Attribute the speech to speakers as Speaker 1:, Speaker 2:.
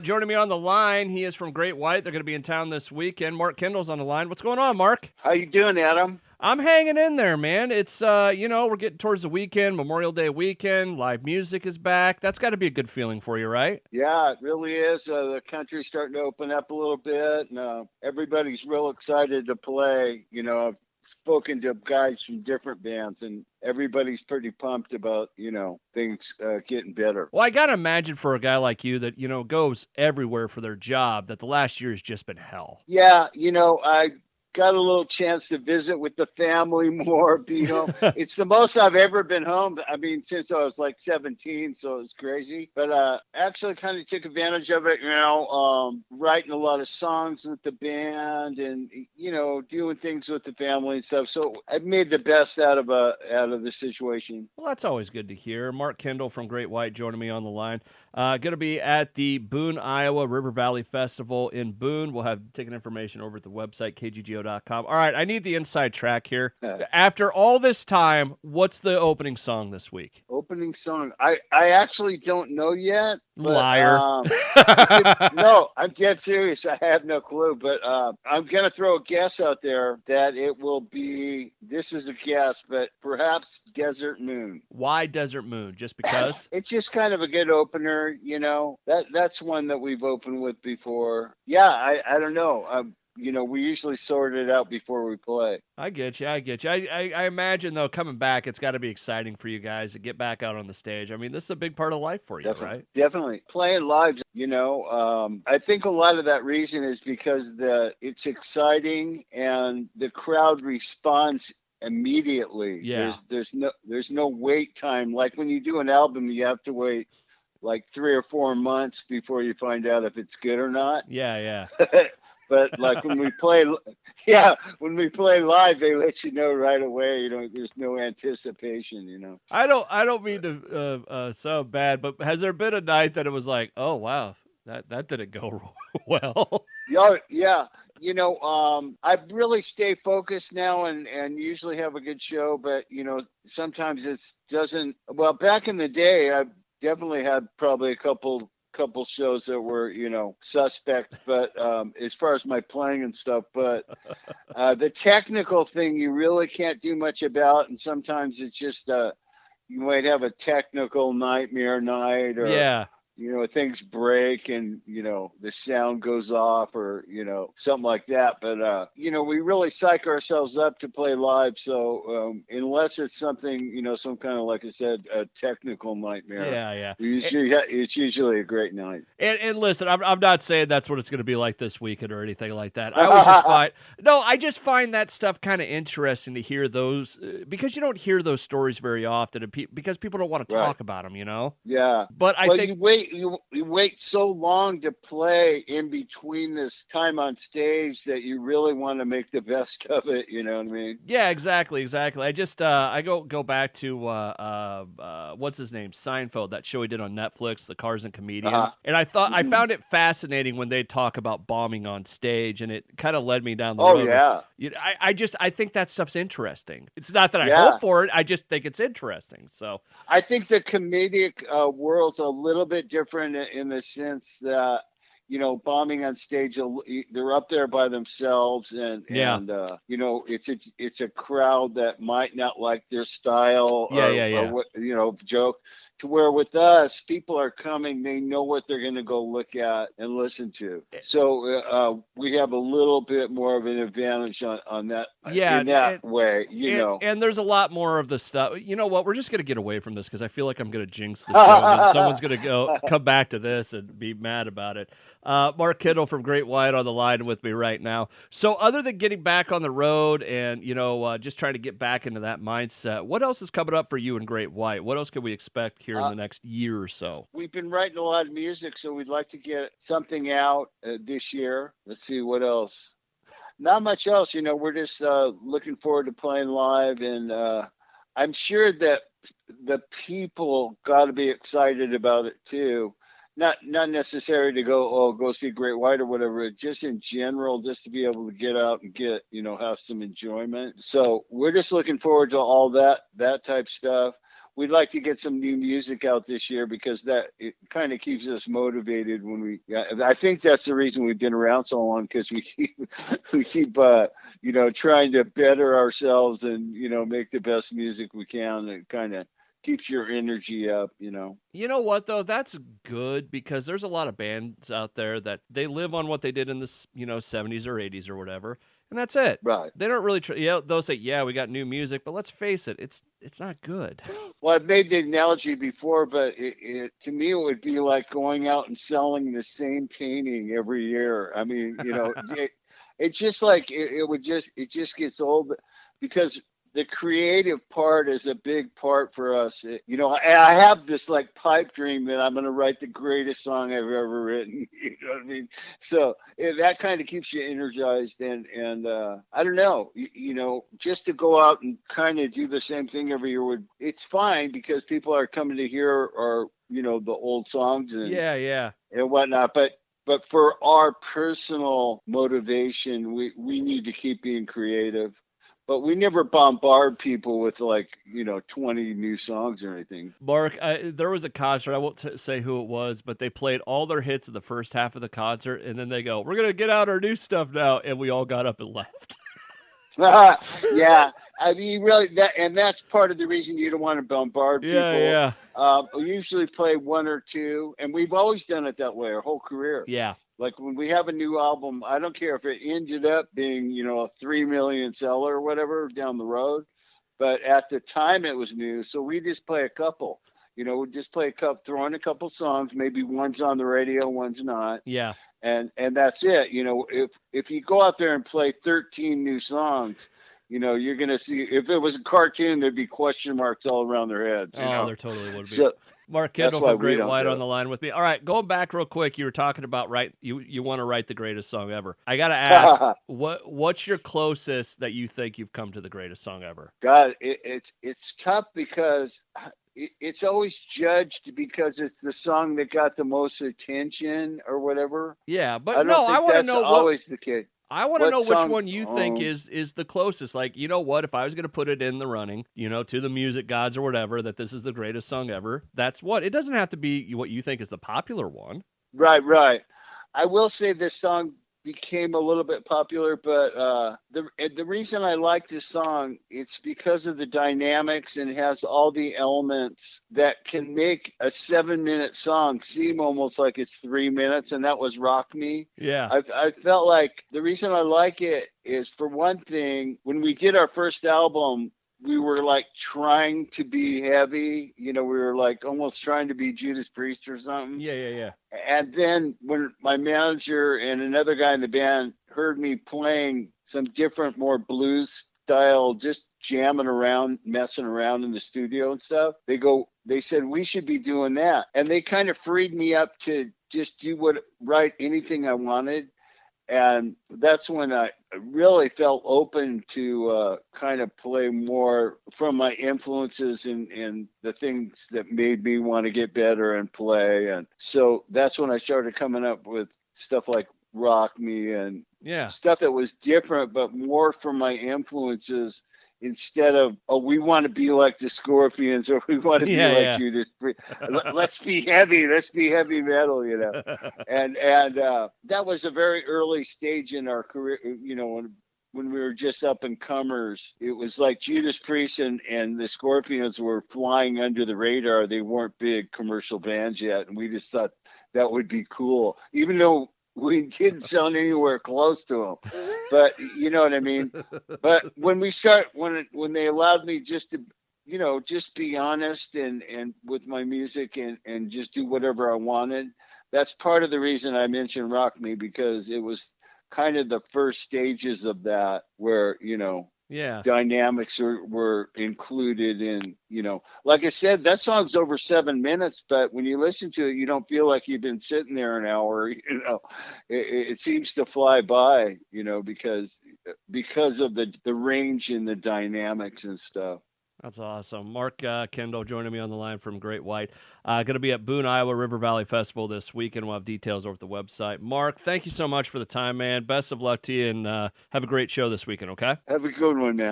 Speaker 1: Joining me on the line, he is from Great White. They're going to be in town this weekend. Mark Kendall's on the line. What's going on, Mark?
Speaker 2: How you doing, Adam?
Speaker 1: I'm hanging in there, man. It's we're getting towards the weekend, Memorial Day weekend. Live music is back. That's got to be a good feeling for you, right?
Speaker 2: Yeah, it really is. The country's starting to open up a little bit, and everybody's real excited to play. I've spoken to guys from different bands, and everybody's pretty pumped about things getting better.
Speaker 1: Well, I got to imagine for a guy like you that goes everywhere for their job, that the last year has just been hell.
Speaker 2: Yeah, I got a little chance to visit with the family more. It's the most I've ever been home. I mean, since I was like 17, so it's crazy. But actually kind of took advantage of it, writing a lot of songs with the band and, doing things with the family and stuff. So I made the best out of the situation.
Speaker 1: Well, that's always good to hear. Mark Kendall from Great White joining me on the line. Going to be at the Boone, Iowa River Valley Festival in Boone. We'll have ticket information over at the website, kggo.com. All right, I need the inside track here. After all this time, what's the opening song this week?
Speaker 2: Opening song? I actually don't know yet. But,
Speaker 1: Liar.
Speaker 2: No, I'm dead serious. I have no clue. But I'm going to throw a guess out there that it will be, this is a guess, but perhaps Desert Moon.
Speaker 1: Why Desert Moon? Just because?
Speaker 2: It's just kind of a good opener, That's one that we've opened with before. Yeah, I don't know. We usually sort it out before we play.
Speaker 1: I get you. I imagine, though, coming back, it's got to be exciting for you guys to get back out on the stage. I mean, this is a big part of life for you, right?
Speaker 2: Definitely. Playing live, I think a lot of that reason is because it's exciting and the crowd responds immediately.
Speaker 1: Yeah.
Speaker 2: There's no wait time. Like when you do an album, you have to wait like 3 or 4 months before you find out if it's good or not.
Speaker 1: Yeah.
Speaker 2: But like when we play live, they let you know right away. There's no anticipation.
Speaker 1: I don't mean to sound bad, but has there been a night that it was like, oh wow, that didn't go well?
Speaker 2: Yeah. I really stay focused now and usually have a good show, but sometimes it doesn't. Well, back in the day, I definitely had probably a couple shows that were suspect, but as far as my playing and stuff, but the technical thing you really can't do much about, and sometimes it's just you might have a technical nightmare night, or things break and the sound goes off, or something like that. But we really psych ourselves up to play live, so unless it's something some kind of, like I said, a technical nightmare, it's usually a great night.
Speaker 1: And listen, I'm not saying that's what it's going to be like this weekend or anything like that. I just find that stuff kind of interesting to hear those, because you don't hear those stories very often, and because people don't want to talk about them,
Speaker 2: Yeah,
Speaker 1: but I think
Speaker 2: you wait so long to play in between this time on stage that you really want to make the best of it. You know what I mean?
Speaker 1: Yeah, exactly. I just I go back to what's his name, Seinfeld, that show he did on Netflix, The Cars and Comedians, and I found it fascinating when they talk about bombing on stage, and it kind of led me down the road.
Speaker 2: Oh yeah.
Speaker 1: I think that stuff's interesting. It's not that I hope for it. I just think it's interesting. So
Speaker 2: I think the comedic world's a little bit different in the sense that bombing on stage, they're up there by themselves, and it's a crowd that might not like their style or what, joke. To where with us, people are coming, they know what they're going to go look at and listen to. So we have a little bit more of an advantage on that. In that way,
Speaker 1: And there's a lot more of the stuff. You know what? We're just going to get away from this because I feel like I'm going to jinx the show, and then someone's going to come back to this and be mad about it. Mark Kendall from Great White on the line with me right now. So other than getting back on the road and, just trying to get back into that mindset, what else is coming up for you in Great White? What else can we expect here in the next year or so?
Speaker 2: We've been writing a lot of music, so we'd like to get something out this year. Let's see what else. Not much else. We're just looking forward to playing live, and I'm sure that the people got to be excited about it too. Not necessary to go see Great White or whatever, just in general, just to be able to get out and get, have some enjoyment. So we're just looking forward to all that type stuff. we'd like to get some new music out this year because that it kind of keeps us motivated when I think that's the reason we've been around so long, because we keep trying to better ourselves and make the best music we can. It kind of keeps your energy up.
Speaker 1: You know what though? That's good, because there's a lot of bands out there that they live on what they did in the 70s or 80s or whatever. And that's it.
Speaker 2: Right.
Speaker 1: They don't really they'll say, yeah, we got new music, but let's face it, it's not good.
Speaker 2: Well, I've made the analogy before, but to me, it would be like going out and selling the same painting every year. I mean, it's just like it just gets old, because the creative part is a big part for us. And I have this like pipe dream that I'm going to write the greatest song I've ever written. You know what I mean? So that kind of keeps you energized. And I don't know, just to go out and kind of do the same thing every year it's fine, because people are coming to hear the old songs and and whatnot. But for our personal motivation, we need to keep being creative. But we never bombard people with 20 new songs or anything.
Speaker 1: Mark, there was a concert, I won't say who it was, but they played all their hits in the first half of the concert, and then they go, we're going to get out our new stuff now, and we all got up and left.
Speaker 2: Yeah, I mean, really, that's part of the reason you don't want to bombard people.
Speaker 1: Yeah.
Speaker 2: We usually play one or two, and we've always done it that way our whole career.
Speaker 1: Yeah.
Speaker 2: Like when we have a new album, I don't care if it ended up being, a 3 million seller or whatever down the road, but at the time it was new. So we just play a couple, we just play throw in a couple songs, maybe one's on the radio, one's not.
Speaker 1: Yeah.
Speaker 2: And that's it. If you go out there and play 13 new songs, you're going to see, if it was a cartoon, there'd be question marks all around their heads.
Speaker 1: There totally would be.
Speaker 2: So,
Speaker 1: Mark Kendall from Great White on the line with me. All right, going back real quick, you were talking about you want to write the greatest song ever. I got to ask, what's your closest that you think you've come to the greatest song ever?
Speaker 2: God, it's tough, because it's always judged because it's the song that got the most attention or whatever.
Speaker 1: Yeah, but
Speaker 2: I
Speaker 1: want to know
Speaker 2: always the case.
Speaker 1: I want to know which one you think is the closest. Like, you know what? If I was going to put it in the running, to the music gods or whatever, that this is the greatest song ever, that's what. It doesn't have to be what you think is the popular one.
Speaker 2: Right. I will say this song became a little bit popular, but the reason I like this song, it's because of the dynamics, and it has all the elements that can make a 7-minute song seem almost like it's 3 minutes, and that was Rock Me.
Speaker 1: Yeah.
Speaker 2: I felt like the reason I like it is, for one thing, when we did our first album, we were like trying to be heavy, we were like almost trying to be Judas Priest or something.
Speaker 1: Yeah.
Speaker 2: And then when my manager and another guy in the band heard me playing some different, more blues style, just jamming around, messing around in the studio and stuff, they said, we should be doing that. And they kind of freed me up to just write anything I wanted. And that's when I really felt open to kind of play more from my influences and the things that made me want to get better and play. And so that's when I started coming up with stuff like Rock Me and stuff that was different, but more from my influences, instead of, we want to be like the Scorpions, or we want to be like Judas Priest. Let's be heavy. Let's be heavy metal, And that was a very early stage in our career, when we were just up and comers. It was like Judas Priest and the Scorpions were flying under the radar. They weren't big commercial bands yet, and we just thought that would be cool, even though we didn't sound anywhere close to them. But you know what I mean? But when they allowed me just to, just be honest and with my music and just do whatever I wanted, that's part of the reason I mentioned Rock Me, because it was kind of the first stages of that, where, dynamics were included in, like I said, that song's over 7 minutes, but when you listen to it, you don't feel like you've been sitting there an hour. It seems to fly by, because of the range and the dynamics and stuff.
Speaker 1: That's awesome. Mark Kendall joining me on the line from Great White. Going to be at Boone, Iowa River Valley Festival this weekend. We'll have details over at the website. Mark, thank you so much for the time, man. Best of luck to you, and have a great show this weekend, okay?
Speaker 2: Have a good one, man.